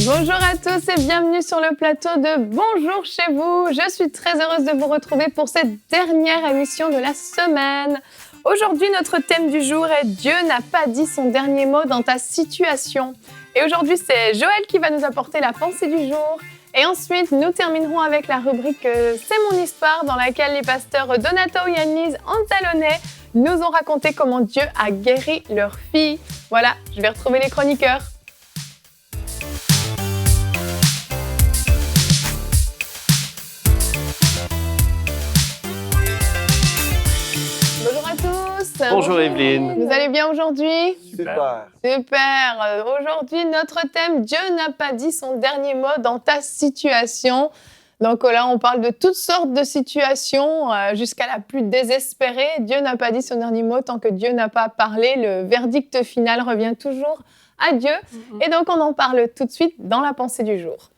Bonjour à tous et bienvenue sur le plateau de Bonjour chez vous. Je suis très heureuse de vous retrouver pour cette dernière émission de la semaine. Aujourd'hui, notre thème du jour est « Dieu n'a pas dit son dernier mot dans ta situation ». Et aujourd'hui, c'est Joël qui va nous apporter la pensée du jour. Et ensuite, nous terminerons avec la rubrique « C'est mon histoire » dans laquelle les pasteurs Donato et Annelise Antalonnet nous ont raconté comment Dieu a guéri leur fille. Voilà, je vais retrouver les chroniqueurs. Bonjour à tous. Bonjour Evelyne. Vous allez bien aujourd'hui? Super. Super. Aujourd'hui, notre thème, Dieu n'a pas dit son dernier mot dans ta situation. Donc là, on parle de toutes sortes de situations, jusqu'à la plus désespérée. Dieu n'a pas dit son dernier mot tant que Dieu n'a pas parlé. Le verdict final revient toujours à Dieu. Et donc, on en parle tout de suite dans la pensée du jour.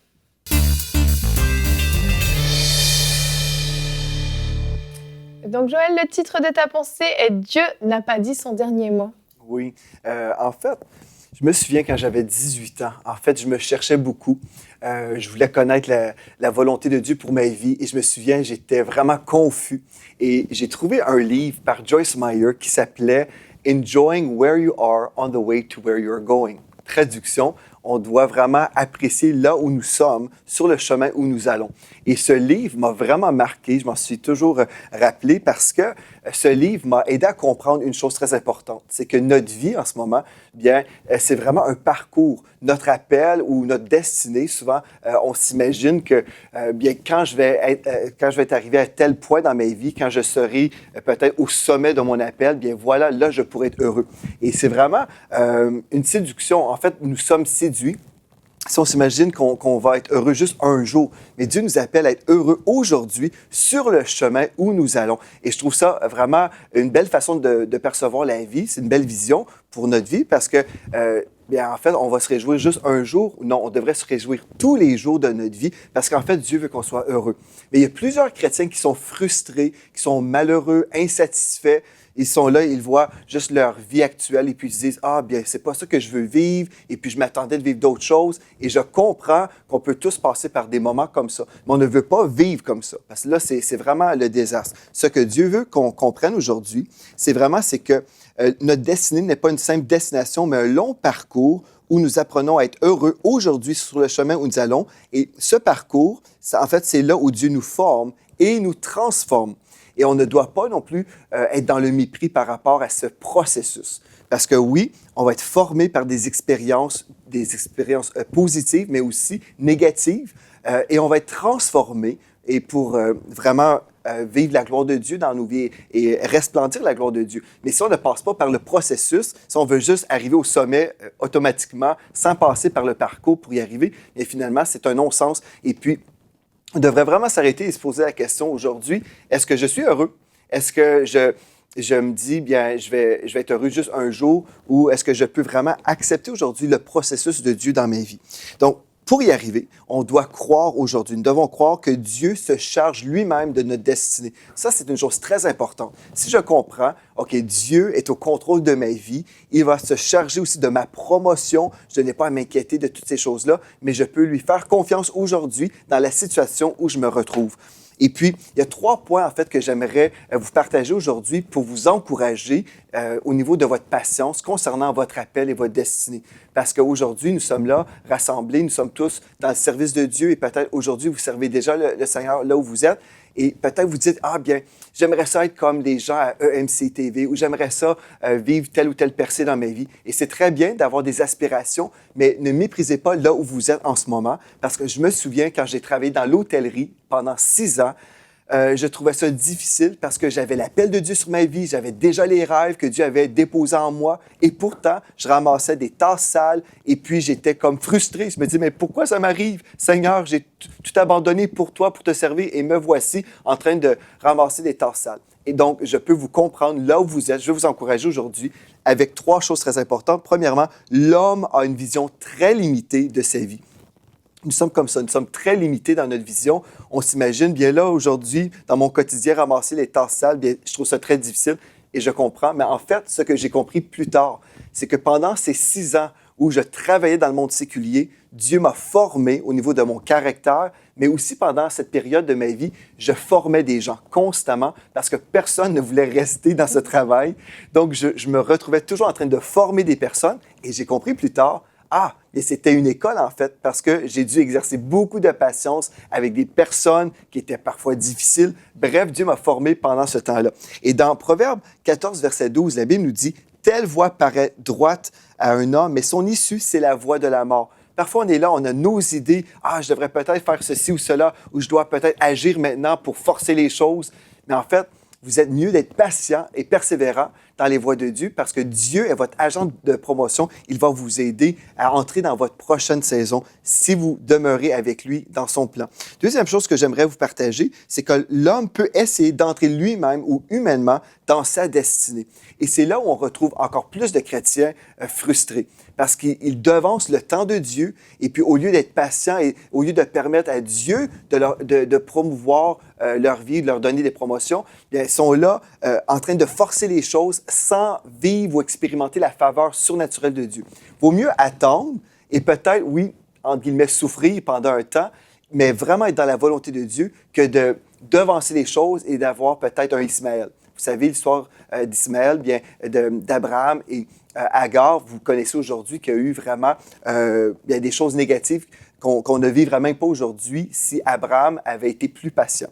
Donc Joël, le titre de ta pensée est « Dieu n'a pas dit son dernier mot ». Oui. En fait, je me souviens quand j'avais 18 ans, en fait, je me cherchais beaucoup. Je voulais connaître la volonté de Dieu pour ma vie et je me souviens, j'étais vraiment confus. Et j'ai trouvé un livre par Joyce Meyer qui s'appelait « Enjoying where you are on the way to where you're going ». Traduction, on doit vraiment apprécier là où nous sommes, sur le chemin où nous allons. Et ce livre m'a vraiment marqué, je m'en suis toujours rappelé parce que ce livre m'a aidé à comprendre une chose très importante, c'est que notre vie en ce moment, bien, c'est vraiment un parcours. Notre appel ou notre destinée, souvent, on s'imagine que, bien, quand je vais être arrivé à tel point dans ma vie, quand je serai peut-être au sommet de mon appel, bien voilà, là, je pourrai être heureux. Et c'est vraiment une séduction. En fait, nous sommes séduits si on s'imagine qu'on va être heureux juste un jour. Mais Dieu nous appelle à être heureux aujourd'hui sur le chemin où nous allons. Et je trouve ça vraiment une belle façon de percevoir la vie. C'est une belle vision pour notre vie parce que, bien, en fait, on va se réjouir juste un jour. Non, on devrait se réjouir tous les jours de notre vie parce qu'en fait, Dieu veut qu'on soit heureux. Mais il y a plusieurs chrétiens qui sont frustrés, qui sont malheureux, insatisfaits. Ils sont là, ils voient juste leur vie actuelle et puis ils se disent « Ah, bien, c'est pas ça que je veux vivre et puis je m'attendais de vivre d'autres choses. » Et je comprends qu'on peut tous passer par des moments comme ça. Mais on ne veut pas vivre comme ça parce que là, c'est vraiment le désastre. Ce que Dieu veut qu'on comprenne aujourd'hui, c'est que notre destinée n'est pas une simple destination, mais un long parcours où nous apprenons à être heureux aujourd'hui sur le chemin où nous allons. Et ce parcours, en fait, c'est là où Dieu nous forme et nous transforme. Et on ne doit pas non plus être dans le mépris par rapport à ce processus. Parce que oui, on va être formé par des expériences positives, mais aussi négatives. Et on va être transformé et pour vraiment vivre la gloire de Dieu dans nos vies et resplendir la gloire de Dieu. Mais si on ne passe pas par le processus, si on veut juste arriver au sommet automatiquement, sans passer par le parcours pour y arriver, bien finalement, c'est un non-sens. Et puis, on devrait vraiment s'arrêter et se poser la question aujourd'hui, est-ce que je suis heureux? Est-ce que je me dis, bien, je vais être heureux juste un jour ou est-ce que je peux vraiment accepter aujourd'hui le processus de Dieu dans ma vie? Donc, pour y arriver, on doit croire aujourd'hui. Nous devons croire que Dieu se charge lui-même de notre destinée. Ça, c'est une chose très importante. Si je comprends, OK, Dieu est au contrôle de ma vie, il va se charger aussi de ma promotion. Je n'ai pas à m'inquiéter de toutes ces choses-là, mais je peux lui faire confiance aujourd'hui dans la situation où je me retrouve. Et puis, il y a 3 points, en fait, que j'aimerais vous partager aujourd'hui pour vous encourager au niveau de votre patience concernant votre appel et votre destinée. Parce qu'aujourd'hui, nous sommes là, rassemblés, nous sommes tous dans le service de Dieu et peut-être aujourd'hui, vous servez déjà le Seigneur là où vous êtes. Et peut-être vous dites, ah bien, j'aimerais ça être comme les gens à EMC TV ou j'aimerais ça vivre telle ou telle percée dans ma vie. Et c'est très bien d'avoir des aspirations, mais ne méprisez pas là où vous êtes en ce moment. Parce que je me souviens quand j'ai travaillé dans l'hôtellerie pendant 6 ans, je trouvais ça difficile parce que j'avais l'appel de Dieu sur ma vie, j'avais déjà les rêves que Dieu avait déposés en moi et pourtant, je ramassais des tasses sales et puis j'étais comme frustré. Je me disais, mais pourquoi ça m'arrive? Seigneur, j'ai tout abandonné pour toi, pour te servir et me voici en train de ramasser des tasses sales. Et donc, je peux vous comprendre là où vous êtes. Je vais vous encourager aujourd'hui avec 3 choses très importantes. Premièrement, l'homme a une vision très limitée de sa vie. Nous sommes comme ça, nous sommes très limités dans notre vision. On s'imagine, bien là, aujourd'hui, dans mon quotidien, ramasser les tasses sales, bien, je trouve ça très difficile et je comprends. Mais en fait, ce que j'ai compris plus tard, c'est que pendant ces 6 ans où je travaillais dans le monde séculier, Dieu m'a formé au niveau de mon caractère, mais aussi pendant cette période de ma vie, je formais des gens constamment parce que personne ne voulait rester dans ce travail. Donc, je me retrouvais toujours en train de former des personnes et j'ai compris plus tard, ah, mais c'était une école en fait, parce que j'ai dû exercer beaucoup de patience avec des personnes qui étaient parfois difficiles. Bref, Dieu m'a formé pendant ce temps-là. Et dans Proverbe 14, verset 12, la Bible nous dit, « Telle voie paraît droite à un homme, mais son issue, c'est la voie de la mort. » Parfois, on est là, on a nos idées. « Ah, je devrais peut-être faire ceci ou cela, ou je dois peut-être agir maintenant pour forcer les choses. » Mais en fait, vous êtes mieux d'être patient et persévérant dans les voies de Dieu parce que Dieu est votre agent de promotion. Il va vous aider à entrer dans votre prochaine saison si vous demeurez avec lui dans son plan. Deuxième chose que j'aimerais vous partager, c'est que l'homme peut essayer d'entrer lui-même ou humainement dans sa destinée. Et c'est là où on retrouve encore plus de chrétiens frustrés parce qu'ils devancent le temps de Dieu et puis au lieu d'être patients et au lieu de permettre à Dieu de promouvoir leur vie, de leur donner des promotions, bien, ils sont là en train de forcer les choses sans vivre ou expérimenter la faveur surnaturelle de Dieu. Vaut mieux attendre et peut-être, oui, entre guillemets, souffrir pendant un temps, mais vraiment être dans la volonté de Dieu que de devancer les choses et d'avoir peut-être un Ismaël. Vous savez l'histoire d'Ismaël, bien d'Abraham et Agar, vous connaissez aujourd'hui qu'il y a eu vraiment bien, des choses négatives qu'on ne vivrait même pas aujourd'hui si Abraham avait été plus patient.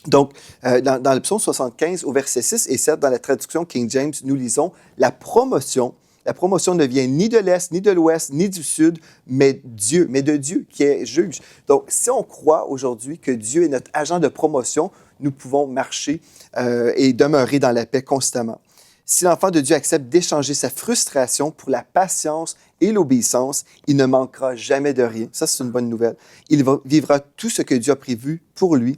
Donc, dans le psaume 75, au verset 6 et 7, dans la traduction King James, nous lisons « La promotion ne vient ni de l'Est, ni de l'Ouest, ni du Sud, mais de Dieu qui est juge. » Donc, si on croit aujourd'hui que Dieu est notre agent de promotion, nous pouvons marcher et demeurer dans la paix constamment. Si l'enfant de Dieu accepte d'échanger sa frustration pour la patience et l'obéissance, il ne manquera jamais de rien. Ça, c'est une bonne nouvelle. Il vivra tout ce que Dieu a prévu pour lui,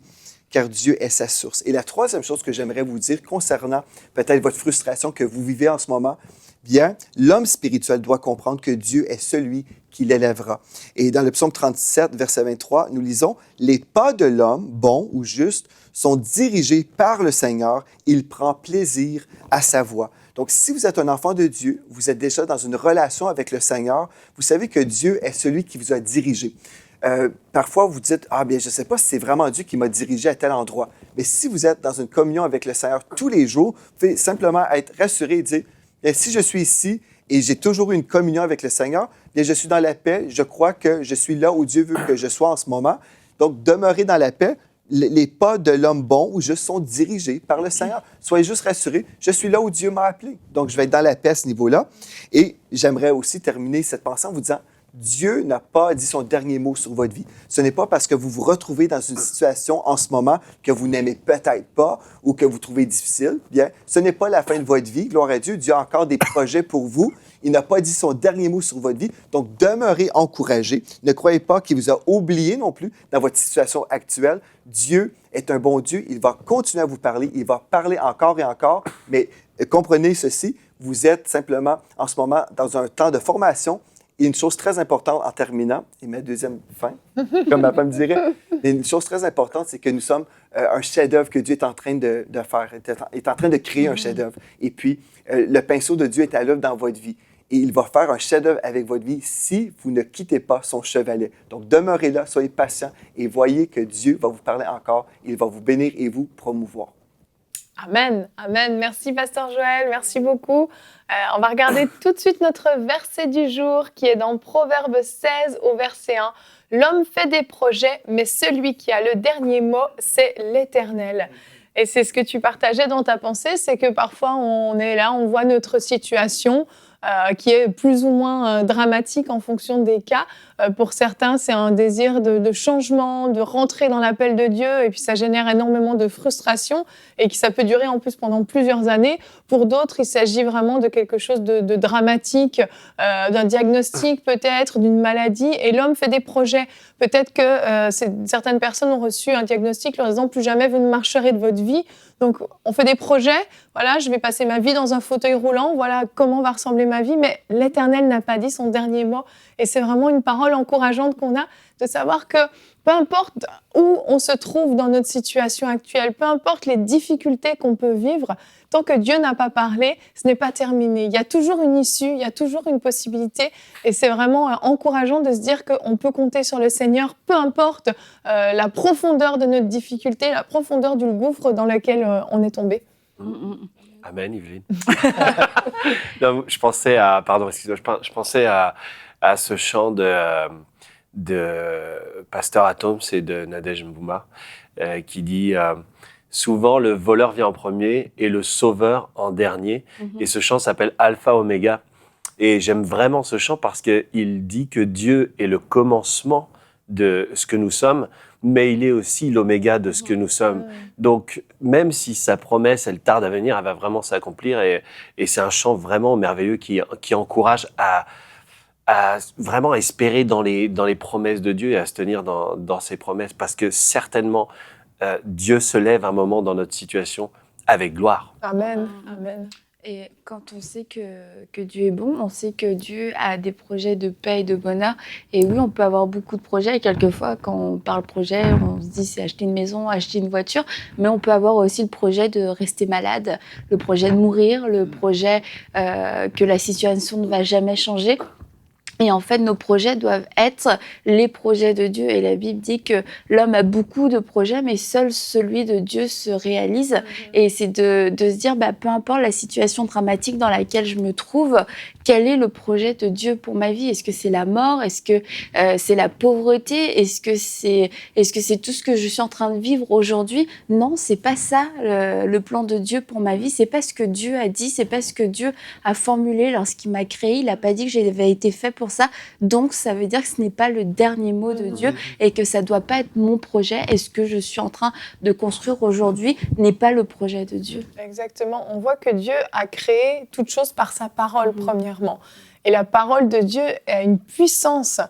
car Dieu est sa source. Et la troisième chose que j'aimerais vous dire concernant peut-être votre frustration que vous vivez en ce moment, bien, l'homme spirituel doit comprendre que Dieu est celui qui l'élèvera. Et dans le psaume 37, verset 23, nous lisons « Les pas de l'homme, bon ou juste, sont dirigés par le Seigneur. Il prend plaisir à sa voie. » Donc, si vous êtes un enfant de Dieu, vous êtes déjà dans une relation avec le Seigneur, vous savez que Dieu est celui qui vous a dirigé. Parfois, vous dites, « Ah bien, je ne sais pas si c'est vraiment Dieu qui m'a dirigé à tel endroit. » Mais si vous êtes dans une communion avec le Seigneur tous les jours, vous pouvez simplement être rassuré et dire, « Si je suis ici et j'ai toujours eu une communion avec le Seigneur, bien, je suis dans la paix, je crois que je suis là où Dieu veut que je sois en ce moment. » Donc, demeurez dans la paix. Les pas de l'homme bon ou juste sont dirigés par le Seigneur. Soyez juste rassurés, je suis là où Dieu m'a appelé. Donc, je vais être dans la paix à ce niveau-là. Et j'aimerais aussi terminer cette pensée en vous disant, Dieu n'a pas dit son dernier mot sur votre vie. Ce n'est pas parce que vous vous retrouvez dans une situation en ce moment que vous n'aimez peut-être pas ou que vous trouvez difficile. Bien, ce n'est pas la fin de votre vie. Gloire à Dieu, Dieu a encore des projets pour vous. Il n'a pas dit son dernier mot sur votre vie. Donc, demeurez encouragés. Ne croyez pas qu'il vous a oublié non plus dans votre situation actuelle. Dieu est un bon Dieu. Il va continuer à vous parler. Il va parler encore et encore. Mais comprenez ceci, vous êtes simplement en ce moment dans un temps de formation. Et une chose très importante en terminant, et ma deuxième fin, comme ma femme dirait, mais une chose très importante, c'est que nous sommes un chef-d'œuvre que Dieu est en train de faire, est en train de créer un chef-d'œuvre. Et puis, le pinceau de Dieu est à l'œuvre dans votre vie. Et il va faire un chef-d'œuvre avec votre vie si vous ne quittez pas son chevalet. Donc, demeurez là, soyez patients et voyez que Dieu va vous parler encore, il va vous bénir et vous promouvoir. Amen, amen. Merci, Pasteur Joël, merci beaucoup. On va regarder tout de suite notre verset du jour qui est dans Proverbe 16 au verset 1. « L'homme fait des projets, mais celui qui a le dernier mot, c'est l'Éternel. » Et c'est ce que tu partageais dans ta pensée, c'est que parfois on est là, on voit notre situation qui est plus ou moins dramatique en fonction des cas. Pour certains, c'est un désir de changement, de rentrer dans l'appel de Dieu, et puis ça génère énormément de frustration, et que ça peut durer en plus pendant plusieurs années. Pour d'autres, il s'agit vraiment de quelque chose de dramatique, d'un diagnostic peut-être, d'une maladie, et l'homme fait des projets. Peut-être que certaines personnes ont reçu un diagnostic leur disant « plus jamais vous ne marcherez de votre vie ». Donc, on fait des projets, voilà, je vais passer ma vie dans un fauteuil roulant, voilà comment va ressembler ma vie, mais l'Éternel n'a pas dit son dernier mot. Et c'est vraiment une parole parole encourageante qu'on a, de savoir que peu importe où on se trouve dans notre situation actuelle, peu importe les difficultés qu'on peut vivre, tant que Dieu n'a pas parlé, ce n'est pas terminé. Il y a toujours une issue, il y a toujours une possibilité et c'est vraiment encourageant de se dire qu'on peut compter sur le Seigneur, peu importe la profondeur de notre difficulté, la profondeur du gouffre dans lequel on est tombé. Amen, Yveline. Non, je pensais à, pardon, excuse-moi, je pensais à ce chant de Pasteur Atoms et de Nadège Mbouma qui dit souvent le voleur vient en premier et le sauveur en dernier. Et ce chant s'appelle Alpha Oméga. Et j'aime vraiment ce chant parce qu'il dit que Dieu est le commencement de ce que nous sommes, mais il est aussi l'oméga de ce que nous sommes. Donc, même si sa promesse, elle tarde à venir, elle va vraiment s'accomplir. Et c'est un chant vraiment merveilleux qui encourage à vraiment espérer dans les promesses de Dieu et à se tenir dans ses promesses. Parce que certainement, Dieu se lève un moment dans notre situation avec gloire. Amen. Amen. Et quand on sait que Dieu est bon, on sait que Dieu a des projets de paix et de bonheur. Et oui, on peut avoir beaucoup de projets. Et quelquefois, quand on parle projet, on se dit c'est acheter une maison, acheter une voiture. Mais on peut avoir aussi le projet de rester malade, le projet de mourir, le projet que la situation ne va jamais changer. Et en fait, nos projets doivent être les projets de Dieu. Et la Bible dit que l'homme a beaucoup de projets, mais seul celui de Dieu se réalise. Et c'est de se dire, peu importe la situation dramatique dans laquelle je me trouve, quel est le projet de Dieu pour ma vie? Est-ce que c'est la mort? Est-ce que c'est la pauvreté? Est-ce que c'est tout ce que je suis en train de vivre aujourd'hui? Non, c'est pas ça le plan de Dieu pour ma vie. C'est pas ce que Dieu a dit, c'est pas ce que Dieu a formulé lorsqu'il m'a créé. Il a pas dit que j'avais été fait pour ça. Donc, ça veut dire que ce n'est pas le dernier mot de Dieu et que ça doit pas être mon projet. Et ce que je suis en train de construire aujourd'hui n'est pas le projet de Dieu. Exactement. On voit que Dieu a créé toute chose par sa parole, premièrement. Et la parole de Dieu a une puissance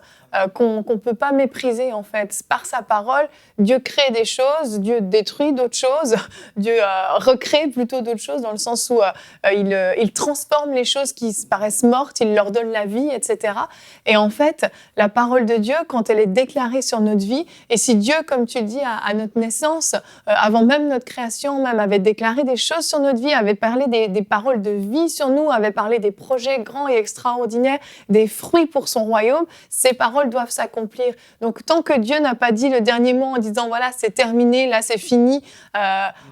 qu'on ne peut pas mépriser, en fait. Par sa parole, Dieu crée des choses, Dieu détruit d'autres choses, Dieu recrée plutôt d'autres choses, dans le sens où il transforme les choses qui paraissent mortes, il leur donne la vie, etc. Et en fait, la parole de Dieu, quand elle est déclarée sur notre vie, et si Dieu, comme tu dis, à notre naissance, avant même notre création, même avait déclaré des choses sur notre vie, avait parlé des paroles de vie sur nous, avait parlé des projets grands et extraordinaires, des fruits pour son royaume, ces paroles doivent s'accomplir. Donc, tant que Dieu n'a pas dit le dernier mot en disant, voilà, c'est terminé, là, c'est fini,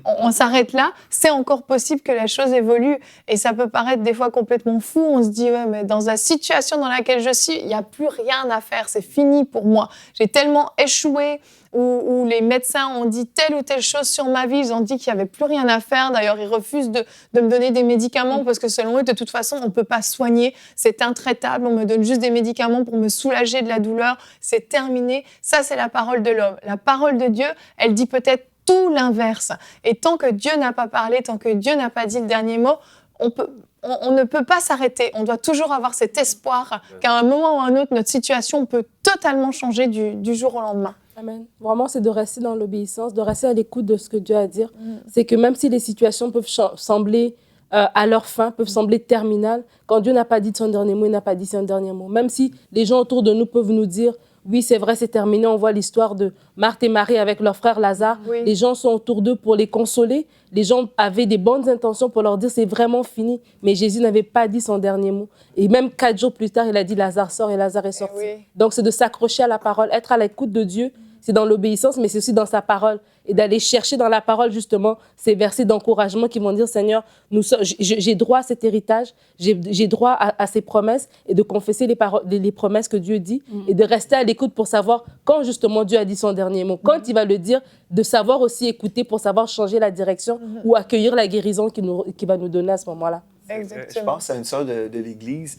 on s'arrête là, c'est encore possible que la chose évolue. Et ça peut paraître des fois complètement fou. On se dit, ouais, mais dans la situation dans laquelle je suis, il n'y a plus rien à faire, c'est fini pour moi. J'ai tellement échoué, où les médecins ont dit telle ou telle chose sur ma vie, ils ont dit qu'il n'y avait plus rien à faire. D'ailleurs, ils refusent de me donner des médicaments parce que selon eux, de toute façon, on ne peut pas soigner. C'est intraitable, on me donne juste des médicaments pour me soulager de la douleur. C'est terminé. Ça, c'est la parole de l'homme. La parole de Dieu, elle dit peut-être tout l'inverse. Et tant que Dieu n'a pas parlé, tant que Dieu n'a pas dit le dernier mot, on ne peut pas s'arrêter. On doit toujours avoir cet espoir qu'à un moment ou à un autre, notre situation peut totalement changer du jour au lendemain. Amen. Vraiment, c'est de rester dans l'obéissance, de rester à l'écoute de ce que Dieu a à dire. C'est que même si les situations peuvent sembler à leur fin, peuvent sembler terminales, quand Dieu n'a pas dit son dernier mot, il n'a pas dit son dernier mot. Même si les gens autour de nous peuvent nous dire, oui, c'est vrai, c'est terminé. On voit l'histoire de Marthe et Marie avec leur frère Lazare. Oui. Les gens sont autour d'eux pour les consoler. Les gens avaient des bonnes intentions pour leur dire, c'est vraiment fini. Mais Jésus n'avait pas dit son dernier mot. Et même 4 jours plus tard, il a dit, Lazare sort, et Lazare est sorti. Oui. Donc, c'est de s'accrocher à la parole, être à l'écoute de Dieu. C'est dans l'obéissance, mais c'est aussi dans sa parole. Et d'aller chercher dans la parole, justement, ces versets d'encouragement qui vont dire, Seigneur, j'ai droit à cet héritage, j'ai droit à ces promesses, et de confesser les promesses que Dieu dit, et de rester à l'écoute pour savoir quand, justement, Dieu a dit son dernier mot. Quand il va le dire, de savoir aussi écouter pour savoir changer la direction ou accueillir la guérison qu'il va nous donner à ce moment-là. Je pense à une sœur de l'Église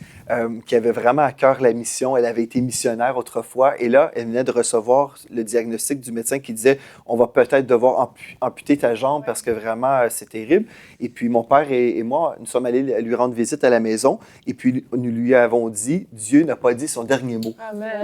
qui avait vraiment à cœur la mission. Elle avait été missionnaire autrefois et là, elle venait de recevoir le diagnostic du médecin qui disait « On va peut-être devoir amputer ta jambe parce que vraiment, c'est terrible. » Et puis, mon père et moi, nous sommes allés lui rendre visite à la maison et puis nous lui avons dit « Dieu n'a pas dit son dernier mot. »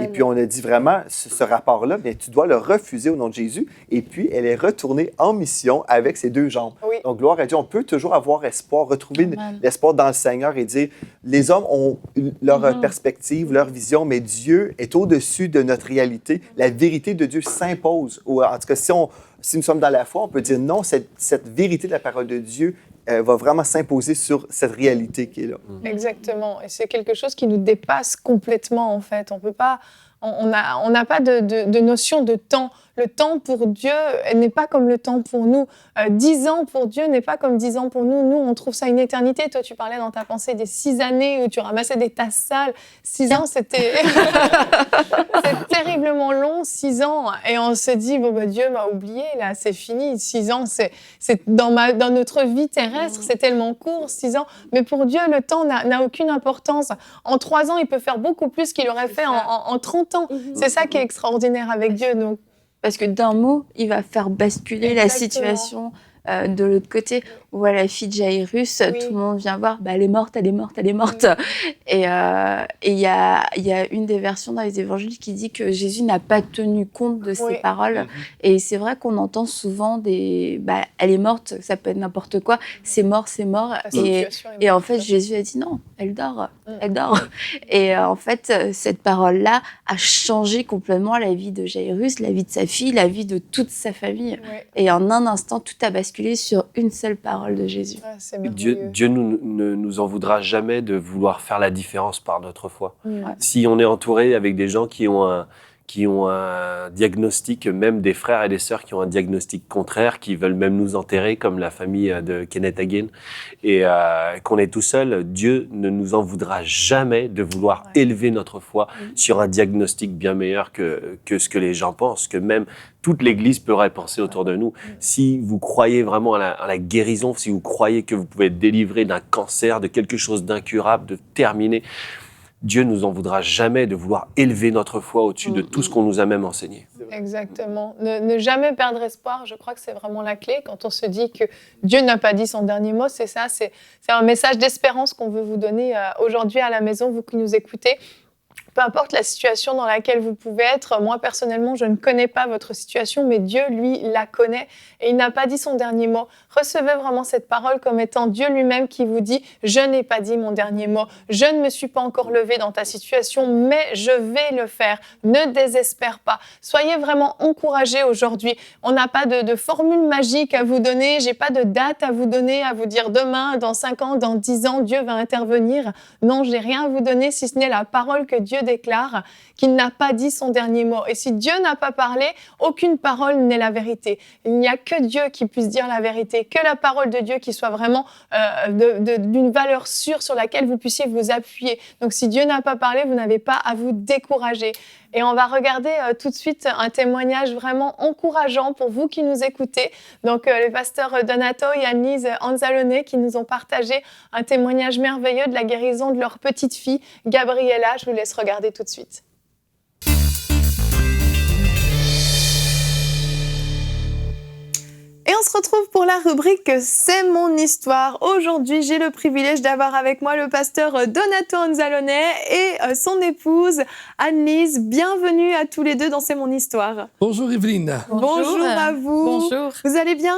Et puis, on a dit vraiment, ce rapport-là, bien, tu dois le refuser au nom de Jésus. Et puis, elle est retournée en mission avec ses 2 jambes. Oui. Donc, gloire à Dieu, on peut toujours avoir espoir, retrouver l'espoir espoir dans le Seigneur et dire, les hommes ont leur perspective, leur vision, mais Dieu est au-dessus de notre réalité. La vérité de Dieu s'impose. Ou, en tout cas, si nous sommes dans la foi, on peut dire non, cette vérité de la parole de Dieu va vraiment s'imposer sur cette réalité qui est là. Exactement. Et c'est quelque chose qui nous dépasse complètement, en fait. On peut pas... On n'a pas de notion de temps. Le temps pour Dieu n'est pas comme le temps pour nous. 10 ans pour Dieu n'est pas comme 10 ans pour nous. Nous, on trouve ça une éternité. Toi, tu parlais dans ta pensée des 6 années où tu ramassais des tasses sales. 6 ans, c'était c'est terriblement long, 6 ans. Et on se dit, bon, bah, Dieu m'a oublié, là, c'est fini. 6 ans, c'est dans notre vie terrestre, c'est tellement court, 6 ans. Mais pour Dieu, le temps n'a aucune importance. En 3 ans, il peut faire beaucoup plus qu'il aurait fait en 30 ans. C'est ça qui est extraordinaire avec Dieu. Donc, parce que d'un mot, il va faire basculer la situation de l'autre côté. On voit la fille de Jairus, tout le monde vient voir, bah, elle est morte. Et il y a une des versions dans les évangiles qui dit que Jésus n'a pas tenu compte de ces paroles. Et c'est vrai qu'on entend souvent elle est morte, ça peut être n'importe quoi, c'est mort. Et en fait, Jésus a dit non, elle dort. Et en fait, cette parole-là a changé complètement la vie de Jairus, la vie de sa fille, la vie de toute sa famille. Et en un instant, tout a basculé sur une seule parole de Jésus. Dieu ne nous en voudra jamais de vouloir faire la différence par notre foi. Si on est entouré avec des gens qui ont un diagnostic, même des frères et des sœurs qui ont un diagnostic contraire, qui veulent même nous enterrer, comme la famille de Kenneth Hagin, et qu'on est tout seul, Dieu ne nous en voudra jamais de vouloir élever notre foi sur un diagnostic bien meilleur que ce que les gens pensent, que même toute l'Église pourrait penser autour de nous. Si vous croyez vraiment à la guérison, si vous croyez que vous pouvez être délivré d'un cancer, de quelque chose d'incurable, de terminé, Dieu nous en voudra jamais de vouloir élever notre foi au-dessus de tout ce qu'on nous a même enseigné. Exactement. Ne jamais perdre espoir, je crois que c'est vraiment la clé. Quand on se dit que Dieu n'a pas dit son dernier mot, c'est ça, c'est un message d'espérance qu'on veut vous donner aujourd'hui à la maison, vous qui nous écoutez. Peu importe la situation dans laquelle vous pouvez être, moi personnellement, je ne connais pas votre situation, mais Dieu, lui, la connaît et il n'a pas dit son dernier mot. Recevez vraiment cette parole comme étant Dieu lui-même qui vous dit « Je n'ai pas dit mon dernier mot, je ne me suis pas encore levé dans ta situation, mais je vais le faire. Ne désespère pas. » Soyez vraiment encouragés aujourd'hui. On n'a pas de formule magique à vous donner, j'ai pas de date à vous donner, à vous dire demain, dans 5 ans, dans 10 ans, Dieu va intervenir. Non, j'ai rien à vous donner si ce n'est la parole que Dieu déclare qu'il n'a pas dit son dernier mot. Et si Dieu n'a pas parlé, aucune parole n'est la vérité. Il n'y a que Dieu qui puisse dire la vérité, que la parole de Dieu qui soit vraiment d'une valeur sûre sur laquelle vous puissiez vous appuyer. Donc si Dieu n'a pas parlé, vous n'avez pas à vous décourager. Et on va regarder tout de suite un témoignage vraiment encourageant pour vous qui nous écoutez. Donc les pasteurs Donato et Annelise Anzalone qui nous ont partagé un témoignage merveilleux de la guérison de leur petite fille, Gabriella. Je vous laisse regarder tout de suite. Et on se retrouve pour la rubrique « C'est mon histoire ». Aujourd'hui, j'ai le privilège d'avoir avec moi le pasteur Donato Anzalone et son épouse Annelise. Bienvenue à tous les deux dans « C'est mon histoire ». Bonjour Evelyne. Bonjour à vous. Bonjour. Vous allez bien ?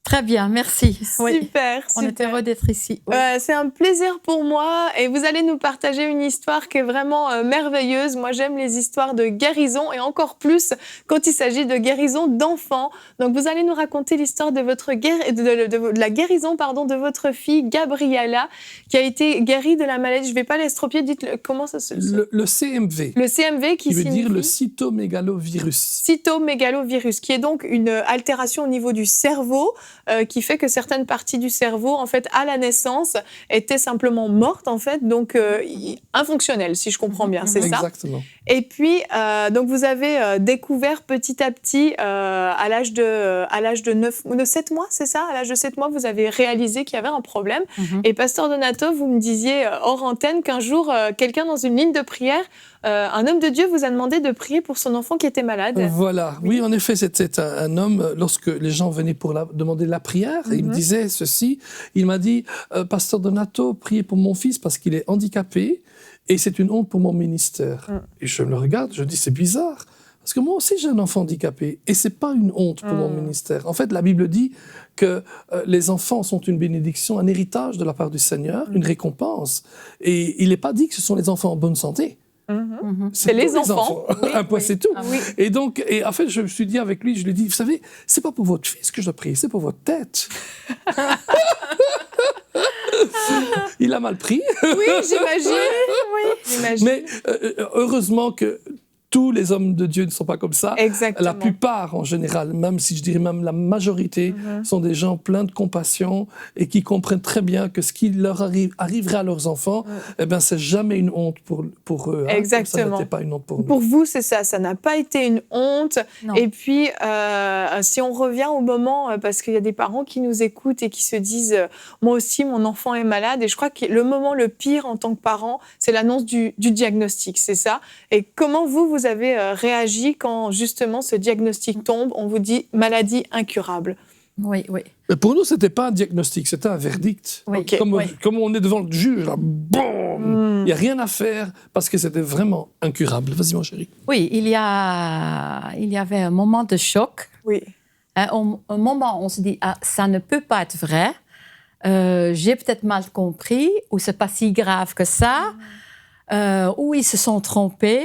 Très bien, merci. Super. On est heureux d'être ici. Oui. C'est un plaisir pour moi et vous allez nous partager une histoire qui est vraiment merveilleuse. Moi, j'aime les histoires de guérison et encore plus quand il s'agit de guérison d'enfants. Donc, vous allez nous raconter l'histoire de de la guérison de votre fille Gabriella qui a été guérie de la maladie. Je ne vais pas l'estropier. Dites comment ça se... Le CMV. Le CMV qui veut dire le cytomégalovirus. Cytomégalovirus, qui est donc une altération au niveau du cerveau. Qui fait que certaines parties du cerveau, en fait, à la naissance, étaient simplement mortes, en fait, donc infonctionnelles, si je comprends bien, c'est ça ? Exactement. Et puis, donc vous avez découvert petit à petit, à l'âge de 7 mois, c'est ça ? À l'âge de 7 mois, vous avez réalisé qu'il y avait un problème. Et Pasteur Donato, vous me disiez hors antenne qu'un jour, quelqu'un dans une ligne de prière, un homme de Dieu vous a demandé de prier pour son enfant qui était malade. Voilà. Oui, en effet, c'était un homme, lorsque les gens venaient pour demander la prière, il me disait ceci, il m'a dit « Pasteur Donato, priez pour mon fils parce qu'il est handicapé et c'est une honte pour mon ministère. Et je me regarde, je dis « C'est bizarre ». Parce que moi aussi, j'ai un enfant handicapé et c'est pas une honte pour mon ministère. En fait, la Bible dit que les enfants sont une bénédiction, un héritage de la part du Seigneur, une récompense. Et il n'est pas dit que ce sont les enfants en bonne santé. C'est les enfants. Un point, c'est tout. Ah oui. Et donc, en fait, je me suis dit avec lui, je lui ai dit, vous savez, c'est pas pour votre fils que je prie, c'est pour votre tête. Il a mal pris. Oui, j'imagine. Mais heureusement que tous les hommes de Dieu ne sont pas comme ça. Exactement. La plupart, en général, même si je dirais même la majorité, sont des gens pleins de compassion et qui comprennent très bien que ce qui leur arriverait à leurs enfants, eh ben, c'est jamais une honte pour eux. Hein, Exactement. ça n'était pas une honte pour nous. Pour vous, c'est ça. Ça n'a pas été une honte. Non. Et puis, si on revient au moment, parce qu'il y a des parents qui nous écoutent et qui se disent moi aussi, mon enfant est malade. Et je crois que le moment le pire en tant que parent, c'est l'annonce du diagnostic. C'est ça. Et comment vous avez réagi quand justement ce diagnostic tombe? On vous dit maladie incurable. Oui, oui. Mais pour nous, c'était pas un diagnostic, c'était un verdict. Oui. Ok. Comme on est devant le juge, là, boum, il n'y a rien à faire parce que c'était vraiment incurable. Vas-y, mon chéri. Oui, il y avait un moment de choc. Oui. Un moment où on se dit, ah, ça ne peut pas être vrai. J'ai peut-être mal compris, ou c'est pas si grave que ça, ou ils se sont trompés.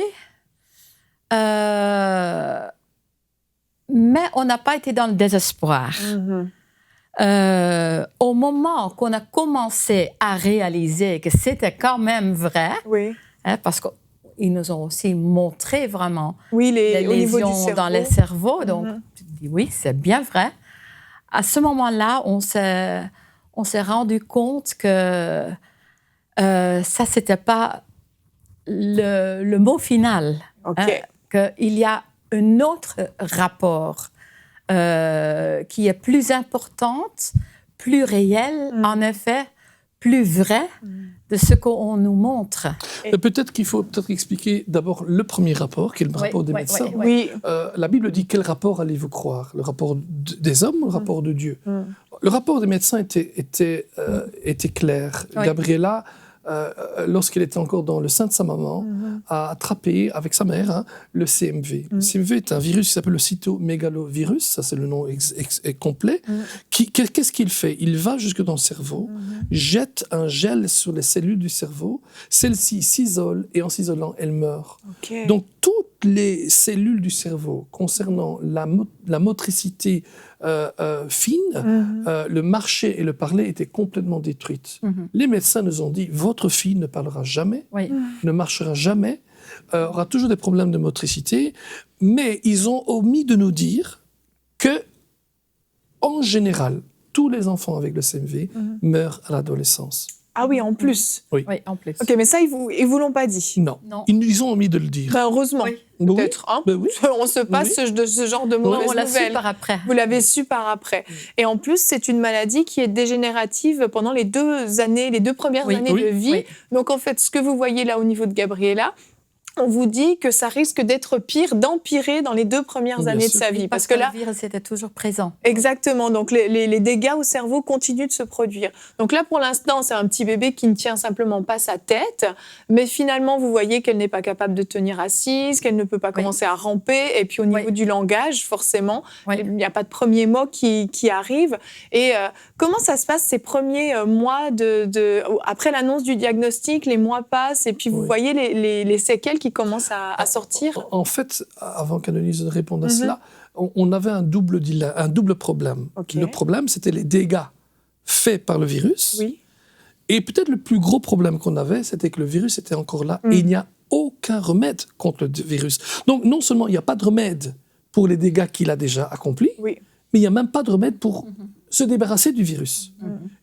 Mais on n'a pas été dans le désespoir. Au moment qu'on a commencé à réaliser que c'était quand même vrai, Oui. parce qu'ils nous ont aussi montré vraiment Oui, les au niveau du lésions cerveau. dans le cerveau, donc tu te dis oui, c'est bien vrai. À ce moment-là, on s'est rendu compte que ça, c'était pas le mot final. OK. Qu'il y a un autre rapport qui est plus importante, plus réel, en effet, plus vrai de ce qu'on nous montre. Peut-être qu'il faut expliquer d'abord le premier rapport, qui est le rapport des médecins. Oui. La Bible dit quel rapport allez-vous croire? Le rapport des hommes ou le rapport de Dieu? Le rapport des médecins était clair. Oui. Gabriella, lorsqu'elle était encore dans le sein de sa maman, a attrapé avec sa mère le CMV. Le CMV est un virus qui s'appelle le cytomégalovirus, ça c'est le nom complet. Qu'est-ce qu'il fait? Il va jusque dans le cerveau, jette un gel sur les cellules du cerveau, celles-ci s'isolent et en s'isolant, elles meurent. OK. Donc toutes les cellules du cerveau concernant la motricité fine, le marcher et le parler étaient complètement détruites. Les médecins nous ont dit, votre fille ne parlera jamais, ne marchera jamais, aura toujours des problèmes de motricité, mais ils ont omis de nous dire que, en général, tous les enfants avec le CMV meurent à l'adolescence. Ah oui, en plus. Oui, en plus. OK, mais ça, ils vous l'ont pas dit. Non. Non. Ils ont omis de le dire. Ben, heureusement, Oui. peut-être. Hein. Ben oui. On se passe de ce genre de mauvaises On l'a su nouvelles. par après. Vous l'avez su par après. Et en plus, c'est une maladie qui est dégénérative pendant les deux premières années de vie. Oui. Donc, en fait, ce que vous voyez là au niveau de Gabriella, on vous dit que ça risque d'être pire, d'empirer dans les 2 premières Bien années sûr. de sa vie. Parce Parce que là, le virus était toujours présent. exactement. Donc, les dégâts au cerveau continuent de se produire. Donc là, pour l'instant, c'est un petit bébé qui ne tient simplement pas sa tête. Mais finalement, vous voyez qu'elle n'est pas capable de tenir assise, qu'elle ne peut pas commencer à ramper. Et puis, au niveau du langage, forcément, il n'y a pas de premier mot qui arrive. Et comment ça se passe ces premiers mois après l'annonce du diagnostic, les mois passent et puis vous voyez les séquelles qui commencent à sortir? En fait, avant qu'Annelise réponde à cela, on avait un double problème. Ok. Le problème, c'était les dégâts faits par le virus. Oui. Et peut-être le plus gros problème qu'on avait, c'était que le virus était encore là et il n'y a aucun remède contre le virus. Donc, non seulement il n'y a pas de remède pour les dégâts qu'il a déjà accomplis, Oui. mais il n'y a même pas de remède pour se débarrasser du virus.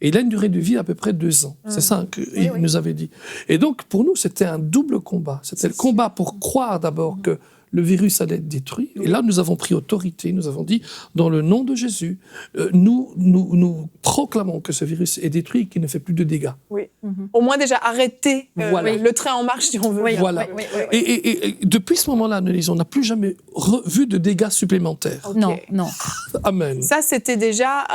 Et il a une durée de vie à peu près 2 ans. C'est ça qu'il nous avait dit. Et donc, pour nous, c'était un double combat. C'était le combat pour croire d'abord que le virus allait être détruit. Et là, nous avons pris autorité. Nous avons dit, dans le nom de Jésus, nous proclamons que ce virus est détruit et qu'il ne fait plus de dégâts. Oui. Au moins déjà arrêter Voilà. le train en marche, si on veut. Oui. bien. Voilà. Et depuis ce moment-là, Annelise, on n'a plus jamais vu de dégâts supplémentaires. Ok. Non. Amen. Ça, c'était déjà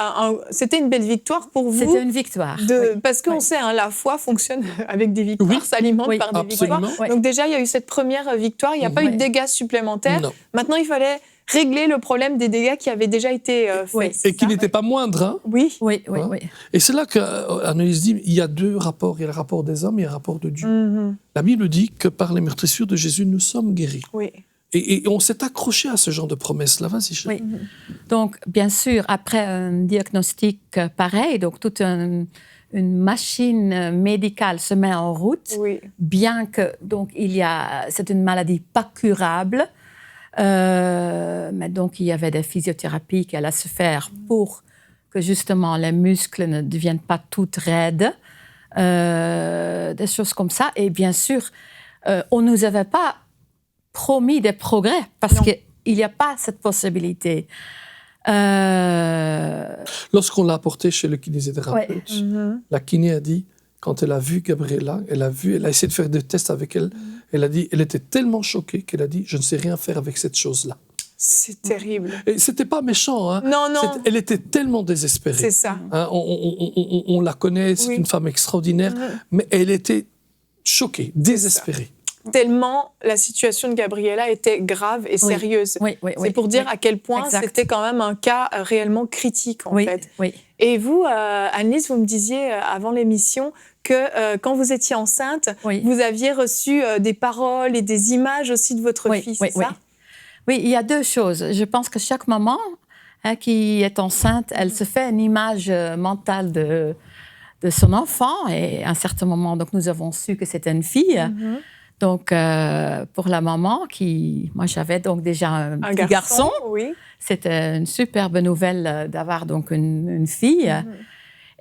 c'était une belle victoire pour vous. C'était une victoire. Parce qu'on sait, la foi fonctionne avec des victoires, Oui. s'alimente Oui. par des Absolument. victoires. Oui. Donc déjà, il y a eu cette première victoire. Il n'y a pas eu de dégâts supplémentaires supplémentaires. Non. Maintenant, il fallait régler le problème des dégâts qui avaient déjà été faits. Oui. c'est Et qui ça? n'était pas moindre. Hein. Oui. Oui, oui, Hein? oui. Et c'est là qu'Anaïs dit il y a deux rapports. Il y a le rapport des hommes et il y a le rapport de Dieu. Mhm. La Bible dit que par les meurtrissures de Jésus, nous sommes guéris. Oui. Et on s'est accroché à ce genre de promesses-là. Vas-y, chérie. Oui. Donc, bien sûr, après un diagnostic pareil, donc toute une machine médicale se met en route, Oui. bien que donc c'est une maladie pas curable, mais donc il y avait des physiothérapies qui allaient se faire pour que justement les muscles ne deviennent pas toutes raides, des choses comme ça. Et bien sûr, on nous avait pas promis des progrès parce qu'il n'y a pas cette possibilité. Lorsqu'on l'a apporté chez le kinésithérapeute, la kiné a dit, quand elle a vu Gabriella, elle a essayé de faire des tests avec elle, elle a dit, elle était tellement choquée qu'elle a dit, je ne sais rien faire avec cette chose-là. C'est terrible. Et c'était pas méchant, hein. Non, non. Elle était tellement désespérée. C'est ça. Hein, on la connaît, c'est Oui. une femme extraordinaire, mais elle était choquée, désespérée. Tellement la situation de Gabriella était grave et sérieuse. Oui, oui, C'est pour dire à quel point Exact. c'était quand même un cas réellement critique, en Oui, fait. oui. Et vous, Annelise, vous me disiez avant l'émission que quand vous étiez enceinte, Oui. vous aviez reçu des paroles et des images aussi de votre fils, c'est ça? Oui, il y a deux choses. Je pense que chaque maman qui est enceinte, elle se fait une image mentale de son enfant. Et à un certain moment, donc, nous avons su que c'était une fille. Donc, pour la maman, moi, j'avais donc déjà un petit garçon. Oui. C'était une superbe nouvelle d'avoir donc une fille.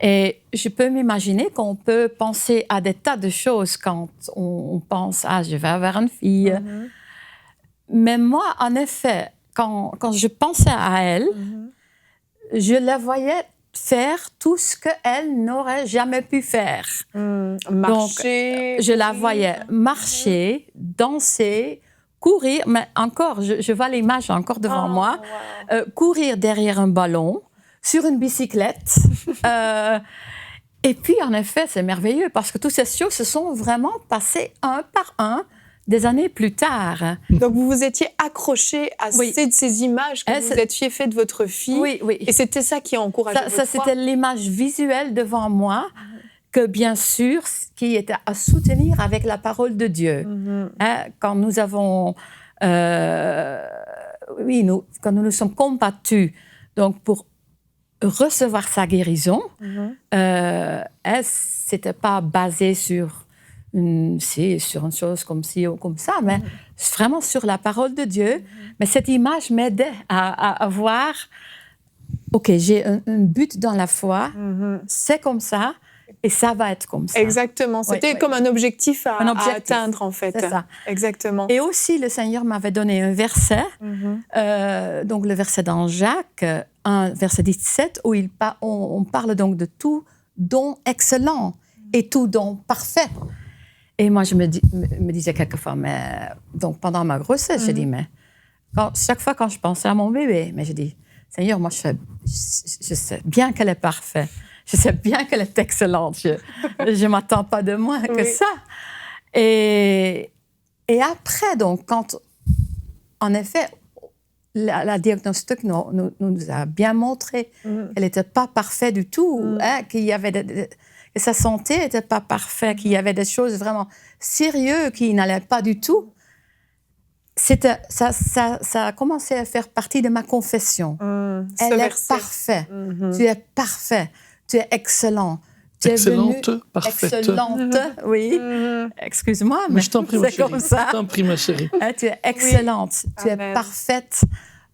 Et je peux m'imaginer qu'on peut penser à des tas de choses quand on pense « Ah, je vais avoir une fille ». Mais moi, en effet, quand je pensais à elle, je la voyais faire tout ce qu'elle n'aurait jamais pu faire. Marcher. Donc, je la voyais marcher, danser, courir, mais encore, je vois l'image encore devant moi, courir derrière un ballon, sur une bicyclette. Et puis, en effet, c'est merveilleux parce que toutes ces choses se sont vraiment passées un par un des années plus tard. Donc, vous vous étiez accroché à ces images que vous étiez fait de votre fille. Oui, oui. Et c'était ça qui a encouragé votre foi. C'était l'image visuelle devant moi que, bien sûr, qui était à soutenir avec la parole de Dieu. Quand nous avons... quand nous nous sommes combattus donc, pour recevoir sa guérison, c'était pas basé sur une chose comme ci ou comme ça, mais vraiment sur la parole de Dieu. Mais cette image m'aidait à voir, OK, j'ai un but dans la foi, c'est comme ça, et ça va être comme ça. Exactement. C'était comme un objectif à atteindre, en fait. C'est ça. Exactement. Et aussi, le Seigneur m'avait donné un verset, donc le verset dans Jacques, verset 17, où on parle donc de tout don excellent et tout don parfait. Et moi, je me disais quelquefois, mais donc pendant ma grossesse, j'ai dit, mais chaque fois quand je pensais à mon bébé, mais je dis, Seigneur, moi, je sais bien qu'elle est parfaite. Je sais bien qu'elle est excellente. Je ne m'attends pas de moins que ça. Et après, donc, quand, en effet, la diagnostic nous a bien montré qu'elle n'était pas parfaite du tout, qu'il y avait que sa santé n'était pas parfaite, qu'il y avait des choses vraiment sérieuses qui n'allaient pas du tout. Ça a commencé à faire partie de ma confession. Elle est parfaite. Tu es parfait. Tu es excellent. Tu Excellente, es venue, parfaite. Excellente, oui. Excuse-moi, mais je t'en prie, ma c'est chérie. comme ça. Je t'en prie, ma chérie. Tu es excellente. Tu Amen. es parfaite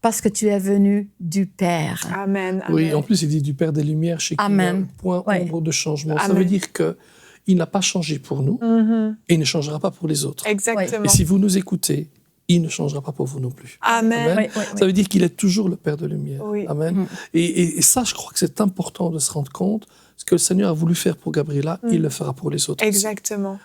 parce que tu es venue du Père. Amen. Oui, en plus, il dit du Père des Lumières chez qui il y a un point ombre de changement. Ça veut dire qu'il n'a pas changé pour nous et il ne changera pas pour les autres. Exactement. Et si vous nous écoutez, il ne changera pas pour vous non plus. Amen. Ça veut dire qu'il est toujours le Père de lumière. Oui. Amen. Et ça, je crois que c'est important de se rendre compte. ce que le Seigneur a voulu faire pour Gabriela, il le fera pour les autres. Exactement.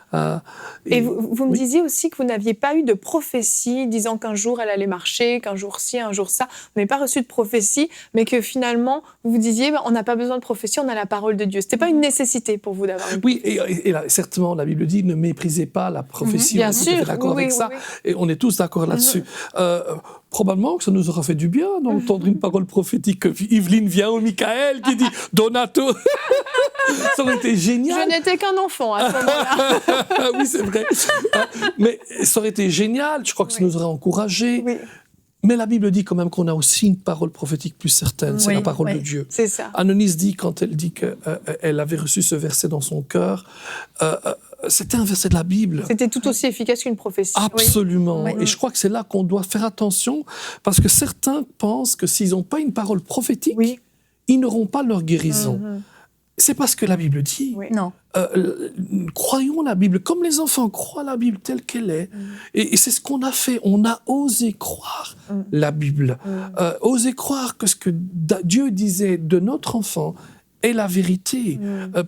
Et vous me disiez aussi que vous n'aviez pas eu de prophétie disant qu'un jour elle allait marcher, qu'un jour ci, un jour ça. Vous n'avez pas reçu de prophétie, mais que finalement, vous vous disiez, on n'a pas besoin de prophétie, on a la parole de Dieu. Ce n'était pas une nécessité pour vous d'avoir une Oui, prophétie. et là, certainement, la Bible dit, ne méprisez pas la prophétie. Bien On est tout à fait sûr, d'accord avec ça. oui. Et on est tous d'accord là-dessus. Probablement que ça nous aura fait du bien d'entendre une parole prophétique que Yveline vient ou Michael qui dit « Donato ». Ça aurait été génial. Je n'étais qu'un enfant à ce moment-là. Oui, c'est vrai. Mais ça aurait été génial. Je crois que ça nous aurait encouragés. Oui, Mais la Bible dit quand même qu'on a aussi une parole prophétique plus certaine. C'est Oui, la parole oui. de Dieu. c'est ça. Anonis dit, quand elle dit qu'elle avait reçu ce verset dans son cœur, c'était un verset de la Bible. C'était tout aussi efficace qu'une prophétie. Absolument. Oui. Et je crois que c'est là qu'on doit faire attention, parce que certains pensent que s'ils n'ont pas une parole prophétique, Oui. ils n'auront pas leur guérison. C'est parce que la Bible dit. Oui. Non. Croyons la Bible, comme les enfants croient la Bible telle qu'elle est. Et c'est ce qu'on a fait. On a osé croire la Bible. Osé croire que ce que Dieu disait de notre enfant est la vérité.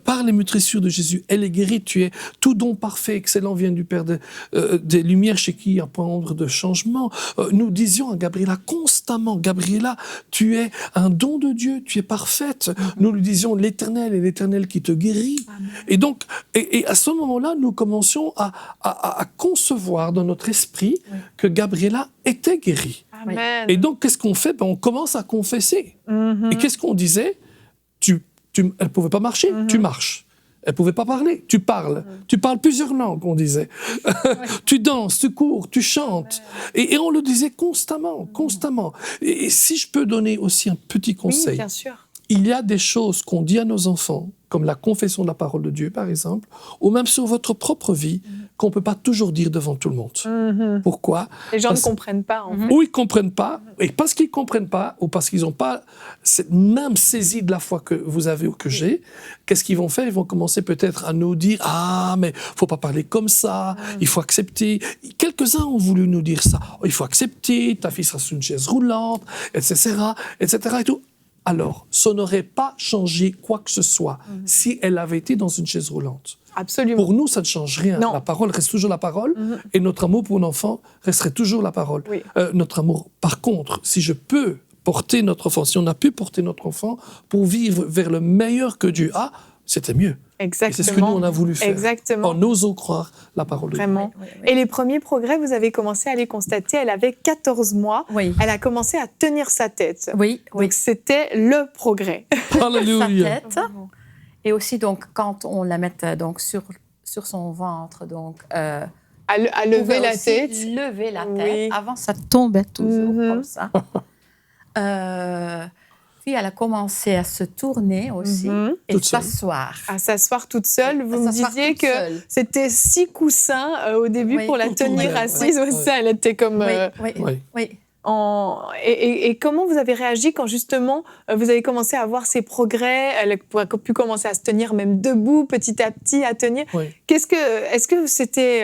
Par les meurtrissures de Jésus, elle est guérie. Tu es tout don parfait, excellent vient du Père des Lumières, chez qui il n'y a point ombre de changement. Nous disions à Gabriela constamment, Gabriela, tu es un don de Dieu, tu es parfaite. Nous lui disions, l'Éternel est l'Éternel qui te guérit. Et donc, et à ce moment-là, nous commencions à concevoir dans notre esprit que Gabriela était guérie. Amen. Et donc, qu'est-ce qu'on fait? On commence à confesser. Et qu'est-ce qu'on disait? Elle ne pouvait pas marcher, tu marches. Elle ne pouvait pas parler, tu parles. Tu parles plusieurs langues, on disait. Tu danses, tu cours, tu chantes. Et on le disait constamment. Et si je peux donner aussi un petit Oui, conseil. bien sûr. Il y a des choses qu'on dit à nos enfants, comme la confession de la parole de Dieu, par exemple, ou même sur votre propre vie, qu'on ne peut pas toujours dire devant tout le monde. Pourquoi? Les gens Parce- ne comprennent pas. En fait. Ou ils ne comprennent pas, et parce qu'ils ne comprennent pas, ou parce qu'ils n'ont pas cette même saisie de la foi que vous avez ou que j'ai, qu'est-ce qu'ils vont faire? Ils vont commencer peut-être à nous dire « Ah, mais il ne faut pas parler comme ça, il faut accepter. » Quelques-uns ont voulu nous dire ça. « Il faut accepter, ta fille sera sur une chaise roulante, etc. etc. et tout. Alors, ça n'aurait pas changé quoi que ce soit si elle avait été dans une chaise roulante. Absolument. Pour nous, ça ne change rien. Non. La parole reste toujours la parole et notre amour pour l'enfant resterait toujours la parole. Oui. Notre amour, par contre, si je peux porter notre enfant, si on a pu porter notre enfant pour vivre vers le meilleur que Dieu a, c'était mieux. Exactement. Et c'est ce que nous, on a voulu faire. Exactement. En osant croire la parole de Dieu. Vraiment. Et les premiers progrès, vous avez commencé à les constater. Elle avait 14 mois. Oui. Elle a commencé à tenir sa tête. Oui, Donc, c'était le progrès. sa Alléluia. tête. Et aussi, donc, quand on la met donc, sur son ventre, donc, À lever pouvait la aussi tête. lever la tête. Oui. Avant, ça tombait toujours Mhm. comme ça. Puis, elle a commencé à se tourner aussi et Toute seule. s'asseoir. À s'asseoir toute seule. Vous me S'asseoir disiez toute que seule. c'était 6 coussins au début Oui. pour la Pour tenir tourner, assise. oui. Ouais, ça, elle était comme... Oui, Oui. oui. Et comment vous avez réagi quand justement vous avez commencé à voir ces progrès? Elle a pu commencer à se tenir même debout petit à petit, à tenir. Oui. Est-ce que c'était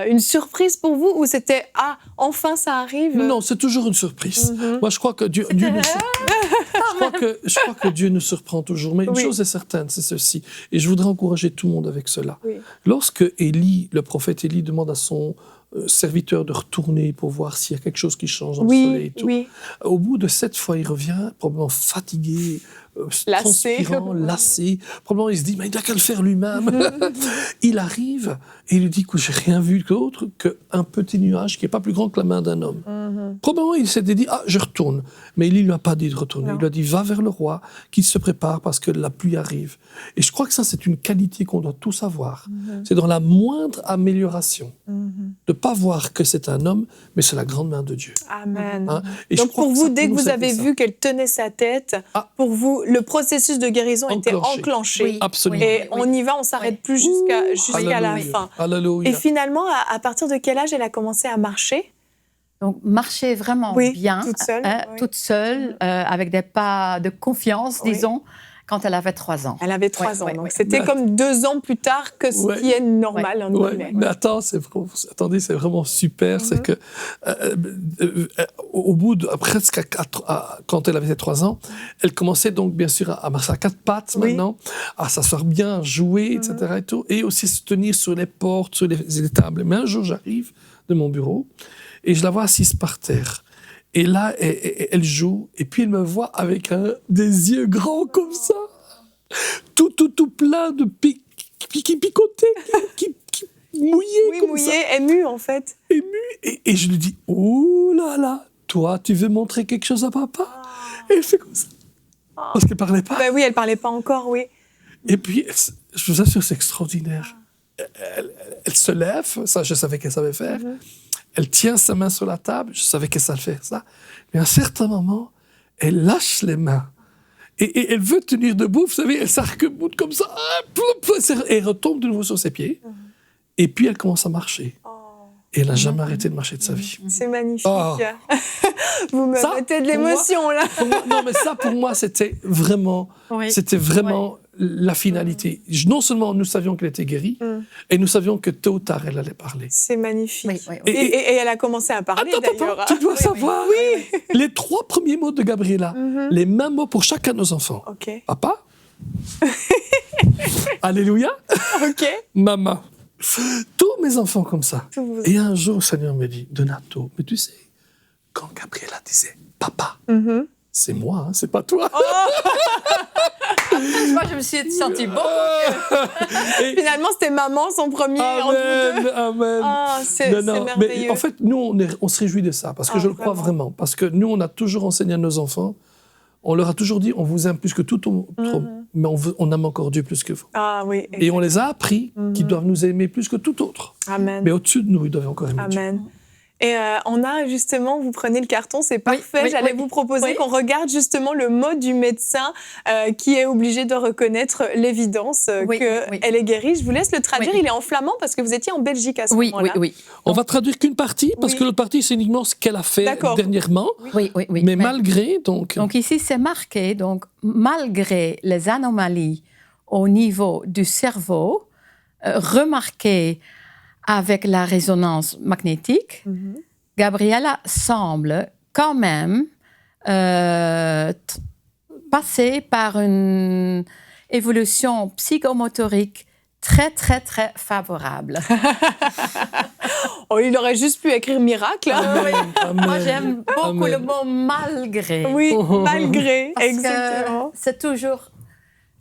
une surprise pour vous ou c'était enfin ça arrive? Non, c'est toujours une surprise. Moi, je crois que Dieu nous je crois que Dieu nous surprend toujours. Mais une Oui. chose est certaine, c'est ceci. Et je voudrais encourager tout le monde avec cela. Oui. Lorsque Élie, le prophète Élie, demande à son serviteur de retourner pour voir s'il y a quelque chose qui change dans le soleil et tout. Oui. Au bout de 7 fois, il revient, probablement fatigué, Lassé. transpirant, lassé. Probablement, il se dit, mais il n'a qu'à le faire lui-même. Il arrive et il lui dit que j'ai rien vu d'autre qu'un petit nuage qui n'est pas plus grand que la main d'un homme. Probablement, il s'était dit, je retourne. Mais il ne lui a pas dit de retourner. Non. Il lui a dit, va vers le roi, qu'il se prépare parce que la pluie arrive. Et je crois que ça, c'est une qualité qu'on doit tous avoir. C'est dans la moindre amélioration de ne pas voir que c'est un homme, mais c'est la grande main de Dieu. Amen. Hein. Et je Donc crois pour que vous, ça dès que nous vous a avez fait ça. vu qu'elle tenait sa tête, pour vous, le processus de guérison était Enclenché. enclenché. Oui. Absolument. Et on y va, on s'arrête plus jusqu'à la Alléluia. fin. Alléluia. Et finalement, à partir de quel âge elle a commencé à marcher? Donc, marcher vraiment Oui, bien, toute seule, oui. toute seule, avec des pas de confiance, Oui. disons. quand elle avait 3 ans. Elle avait 3 ans, Ouais, donc ouais. c'était comme 2 ans plus tard que ce qui est normal. en Ouais, guillemets. mais attendez, c'est vraiment super. C'est que au bout de presque quand elle avait 3 ans, elle commençait donc bien sûr à marcher à 4 pattes maintenant, à s'asseoir bien, à jouer, etc. Et, tout, et aussi se tenir sur les portes, sur les tables. Mais un jour, j'arrive de mon bureau et je la vois assise par terre. Et là, elle joue, et puis elle me voit avec des yeux grands comme ça, tout plein de qui picotaient, qui mouillaient Oui, comme mouillé, ça. ému en fait. Ému. Et je lui dis, oh là là, toi, tu veux montrer quelque chose à papa? Et elle fait comme ça. Parce qu'elle parlait pas. Ben oui, elle parlait pas encore, oui. Et puis, je vous assure, c'est extraordinaire. Elle se lève, ça, je savais qu'elle savait faire. Elle tient sa main sur la table, je savais qu'elle savait faire ça. Mais à un certain moment, elle lâche les mains. Et elle veut tenir debout, vous savez, elle s'arc-boute comme ça, et elle retombe de nouveau sur ses pieds. Et puis elle commence à marcher. Et elle n'a jamais arrêté de marcher de sa vie. C'est magnifique. Oh. Vous me Ça, mettez de pour moi, l'émotion là. Non, mais ça, pour moi, c'était vraiment la finalité. Non seulement nous savions qu'elle était guérie, et nous savions que tôt ou tard, elle allait parler. C'est magnifique. Oui, oui, Et, et elle a commencé à parler d'ailleurs. Attends, tu dois savoir les 3 premiers mots de Gabriela, les mêmes mots pour chacun de nos enfants. Ok. Papa, Alléluia, Ok. maman. Tous mes enfants comme ça. Tous vos Et un jour, le Seigneur me dit, Donato, mais tu sais, quand Gabriela disait papa, c'est moi, hein, c'est pas toi. Moi, je me suis sentie bon. Et- Finalement, c'était maman son premier entre vous deux. Amen. Ah, c'est Non, merveilleux. mais en fait, nous, on se réjouit de ça, parce que je le crois vraiment. Parce que nous, on a toujours enseigné à nos enfants, on leur a toujours dit, on vous aime plus que tout autre, mais on aime encore Dieu plus que vous. Ah oui. Et on les a appris qu'ils doivent nous aimer plus que tout autre. Amen. Mais au-dessus de nous, ils doivent encore aimer Dieu. Amen. Et on a justement, vous prenez le carton, c'est parfait. oui, J'allais oui. vous proposer Oui. qu'on regarde justement le mot du médecin qui est obligé de reconnaître l'évidence Oui, qu'elle oui. est guérie. Je vous laisse le traduire. Oui. Il est en flamand parce que vous étiez en Belgique à ce Oui, oui, moment-là. oui. On va traduire qu'une partie, parce Oui. que l'autre partie, c'est uniquement ce qu'elle a fait D'accord. dernièrement. Oui, oui, oui. Mais malgré, donc... Donc ici, c'est marqué, donc malgré les anomalies au niveau du cerveau, remarquées avec la résonance magnétique, Gabriela semble quand même passer par une évolution psychomotorique très, très, très favorable. Oh, il aurait juste pu écrire miracle. hein. Amen. Moi, j'aime beaucoup Amen. le mot malgré. Oui, malgré. Parce Exactement. que c'est toujours,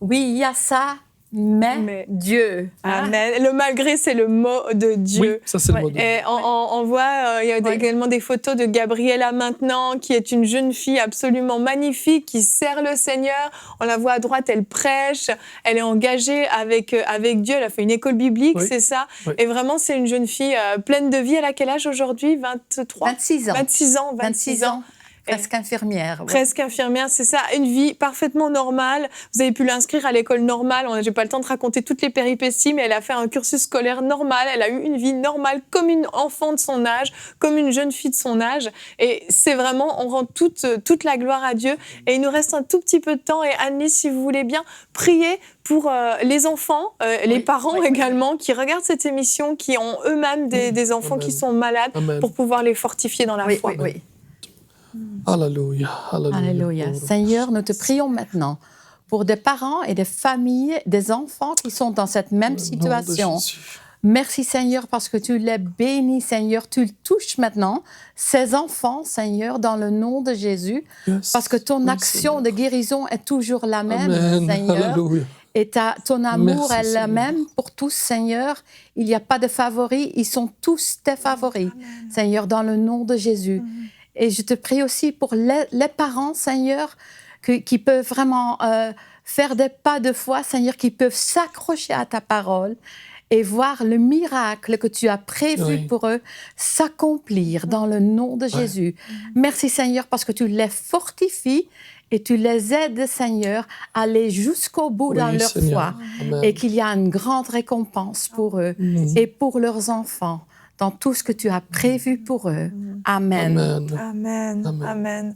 oui, il y a ça, mais Dieu. hein. Amen. Le malgré, c'est le mot de Dieu. Oui, ça c'est le mot de Et on voit, il y a également des photos de Gabriela maintenant, qui est une jeune fille absolument magnifique, qui sert le Seigneur. On la voit à droite, elle prêche, elle est engagée avec Dieu, elle a fait une école biblique, Oui. c'est ça. Oui. Et vraiment, c'est une jeune fille pleine de vie. Elle a quel âge aujourd'hui? 23? 26 ans. 26 ans. 26 ans, presque infirmière. ouais. Presque infirmière, c'est ça, une vie parfaitement normale. Vous avez pu l'inscrire à l'école normale. J'ai pas le temps de raconter toutes les péripéties, mais elle a fait un cursus scolaire normal. Elle a eu une vie normale comme une enfant de son âge, comme une jeune fille de son âge. Et c'est vraiment, on rend toute la gloire à Dieu. Et il nous reste un tout petit peu de temps. Et Anne-Lise, si vous voulez bien, prier pour les enfants, les parents également, qui regardent cette émission, qui ont eux-mêmes des enfants Amen. qui sont malades, Amen. pour pouvoir les fortifier dans la Oui, foi. oui, oui. Alléluia, alléluia. Alléluia. Seigneur, nous te prions maintenant pour des parents et des familles, des enfants qui sont dans cette même situation. Merci Seigneur parce que tu les bénis Seigneur, tu touches maintenant ces enfants Seigneur dans le nom de Jésus parce que ton action de guérison est toujours la même Amen. Seigneur. Alléluia. Et ton amour Merci, est le Seigneur. même pour tous, Seigneur. Il n'y a pas de favoris, ils sont tous tes favoris, Seigneur, dans le nom de Jésus. Et je te prie aussi pour les parents, Seigneur, qui peuvent vraiment faire des pas de foi, Seigneur, qui peuvent s'accrocher à ta parole et voir le miracle que tu as prévu pour eux s'accomplir dans le nom de Jésus. Merci, Seigneur, parce que tu les fortifies et tu les aides, Seigneur, à aller jusqu'au bout dans leur foi et qu'il y a une grande récompense pour eux et pour leurs enfants dans tout ce que tu as prévu pour eux. Amen. Amen. Amen. Amen.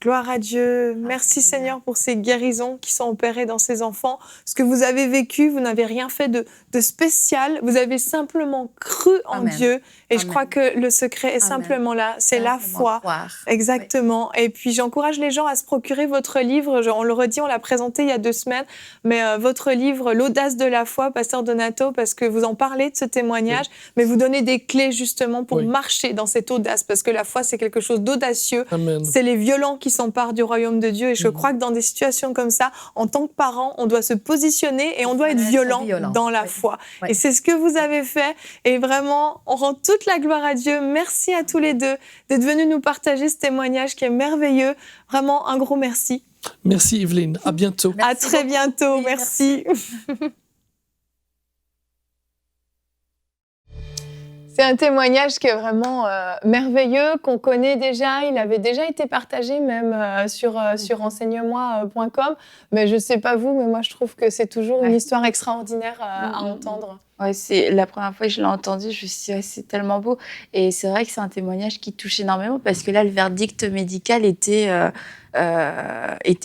Gloire à Dieu. Merci Seigneur pour ces guérisons qui sont opérées dans ces enfants. Ce que vous avez vécu, vous n'avez rien fait de spécial. Vous avez simplement cru en Amen. Dieu. Et je Amen. crois que le secret est Amen. simplement là. C'est la Simplement foi. croire. Exactement. Et puis, j'encourage les gens à se procurer votre livre. On le redit, on l'a présenté il y a 2 semaines. Mais votre livre, L'audace de la foi, Pasteur Donato, parce que vous en parlez de ce témoignage, mais vous donnez des clés justement pour marcher dans cette audace. Parce que la foi, c'est quelque chose d'audacieux. Amen. C'est les violents qui s'emparent du royaume de Dieu. Et je crois que dans des situations comme ça, en tant que parents, on doit se positionner et on doit être violent dans la foi. Oui. Et c'est ce que vous avez fait. Et vraiment, on rend toute la gloire à Dieu. Merci à tous les deux d'être venus nous partager ce témoignage qui est merveilleux. Vraiment, un gros merci. Merci Evelyne, à bientôt. Merci à très beaucoup. bientôt. Oui, Merci. C'est un témoignage qui est vraiment merveilleux, qu'on connaît déjà. Il avait déjà été partagé même sur renseigne-moi.com. Mais je ne sais pas vous, mais moi je trouve que c'est toujours une histoire extraordinaire à entendre. Ouais, c'est la première fois que je l'ai entendu, je me suis dit, ouais, c'est tellement beau. Et c'est vrai que c'est un témoignage qui touche énormément parce que là, le verdict médical était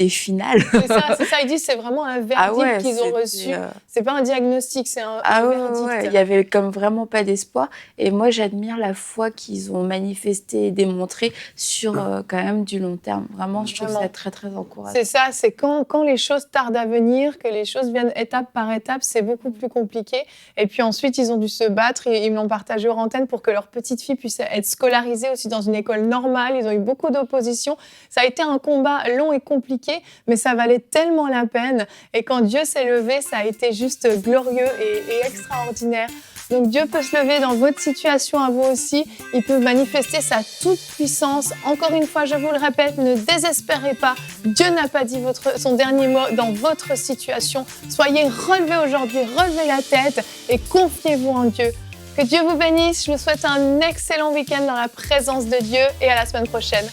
final. C'est ça, ils disent c'est vraiment un verdict qu'ils ont reçu. C'est pas un diagnostic, c'est un verdict. Ouais. Il y avait comme vraiment pas d'espoir. Et moi, j'admire la foi qu'ils ont manifestée et démontrée sur quand même du long terme. Vraiment, je trouve ça très, très encourageant. C'est ça, c'est quand les choses tardent à venir, que les choses viennent étape par étape, c'est beaucoup plus compliqué. Et puis ensuite, ils ont dû se battre et ils me l'ont partagé hors antenne pour que leur petite fille puisse être scolarisée aussi dans une école normale. Ils ont eu beaucoup d'opposition. Ça a été un combat long et compliqué, mais ça valait tellement la peine. Et quand Dieu s'est levé, ça a été juste glorieux et extraordinaire. Donc Dieu peut se lever dans votre situation à vous aussi. Il peut manifester sa toute-puissance. Encore une fois, je vous le répète, ne désespérez pas. Dieu n'a pas dit son dernier mot dans votre situation. Soyez relevés aujourd'hui, relevez la tête et confiez-vous en Dieu. Que Dieu vous bénisse. Je vous souhaite un excellent week-end dans la présence de Dieu et à la semaine prochaine.